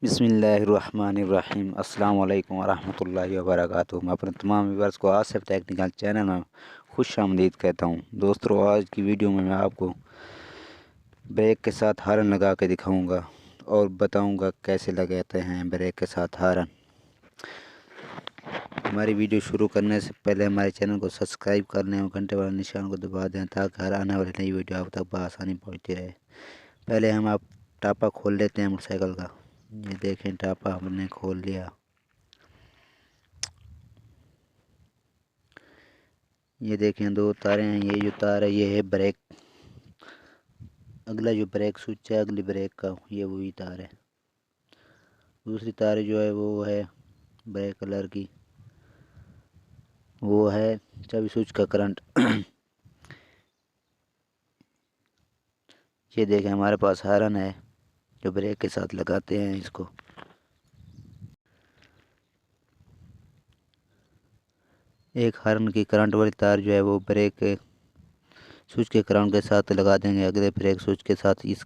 बिस्मिल्लाहिर्रहमानिर्रहीम। अस्सलाम वालेकुम वरहमतुल्लाहि वबरकातुहू। मैं अपने तमाम व्यूअर्स को आसिफ टेक्निकल चैनल में खुश आमदीद कहता हूँ। दोस्तों, आज की वीडियो में मैं आपको ब्रेक के साथ हारन लगा के दिखाऊंगा और बताऊंगा कैसे लगाते हैं ब्रेक के साथ हारन। हमारी वीडियो शुरू करने से पहले हमारे चैनल को सब्सक्राइब कर लें और घंटे वाले निशान को दबा दें ताकि हर आने वाली नई वीडियो आप तक बआसानी पहुँचती रहे। पहले हम आप टापा खोल लेते हैं मोटरसाइकिल का। ये देखें, टापा हमने खोल लिया। ये देखें, दो तारें हैं। ये जो तार है ये है ब्रेक, अगला जो ब्रेक स्विच है अगली ब्रेक का, ये वही तार है। दूसरी तार जो है वो है ब्लैक कलर की, वो है चाबी स्विच का करंट। ये देखें, हमारे पास हारन है जो ब्रेक के साथ लगाते हैं इसको। एक हारन की करंट वाली तार जो है वो ब्रेक स्विच के करंट के साथ लगा देंगे। अगले ब्रेक स्विच के साथ इस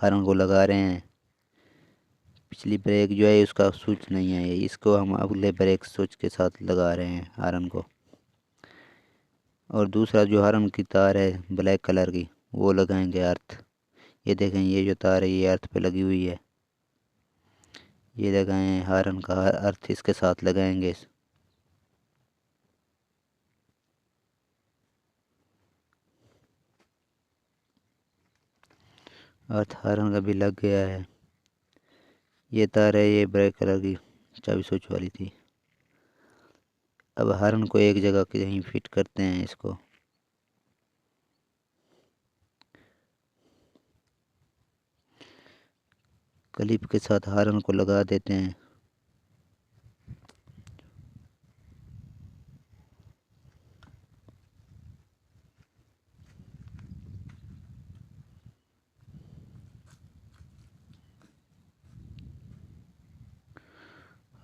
हारन को लगा रहे हैं। पिछली ब्रेक जो है उसका स्विच नहीं है, इसको हम अगले ब्रेक स्विच के साथ लगा रहे हैं हारन को। और दूसरा जो हारन की तार है ब्लैक कलर की, वो लगाएंगे अर्थ। ये देखें, ये जो तार है ये अर्थ पे लगी हुई है। ये लगाएं, हारन का अर्थ इसके साथ लगाएंगे। अर्थ हारन का भी लग गया है। ये तार है ये ब्लैक कलर की चाबी स्विच वाली थी। अब हारन को एक जगह कहीं फिट करते हैं इसको। क्लिप के साथ हारन को लगा देते हैं।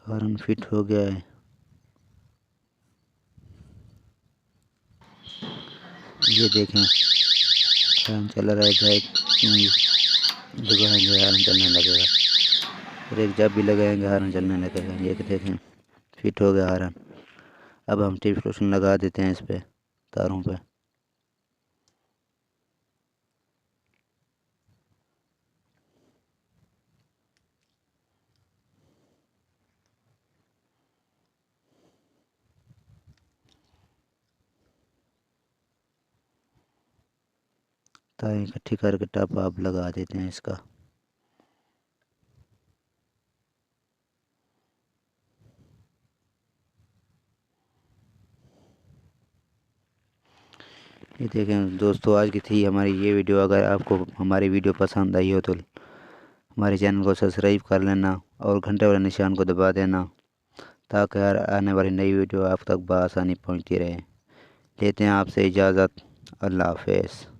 हारन फिट हो गया है। ये देखें, हारन चल रहा है। लगाएंगे हारन चलने लगेगा। ब्रेक जब भी लगाएंगे हारन चलने लगेगा। ये देखें, फिट हो गया हारन। अब हम टिप रोशन लगा देते हैं इस पे, तारों पे। तारें इकट्ठी करके टप आप लगा देते हैं इसका। ये देखें दोस्तों, आज की थी हमारी ये वीडियो। अगर आपको हमारी वीडियो पसंद आई हो तो हमारे चैनल को सब्सक्राइब कर लेना और घंटे वाले निशान को दबा देना ताकि हर आने वाली नई वीडियो आप तक बआसानी पहुंचती रहे। लेते हैं आपसे इजाज़त। अल्लाह हाफ़िज़।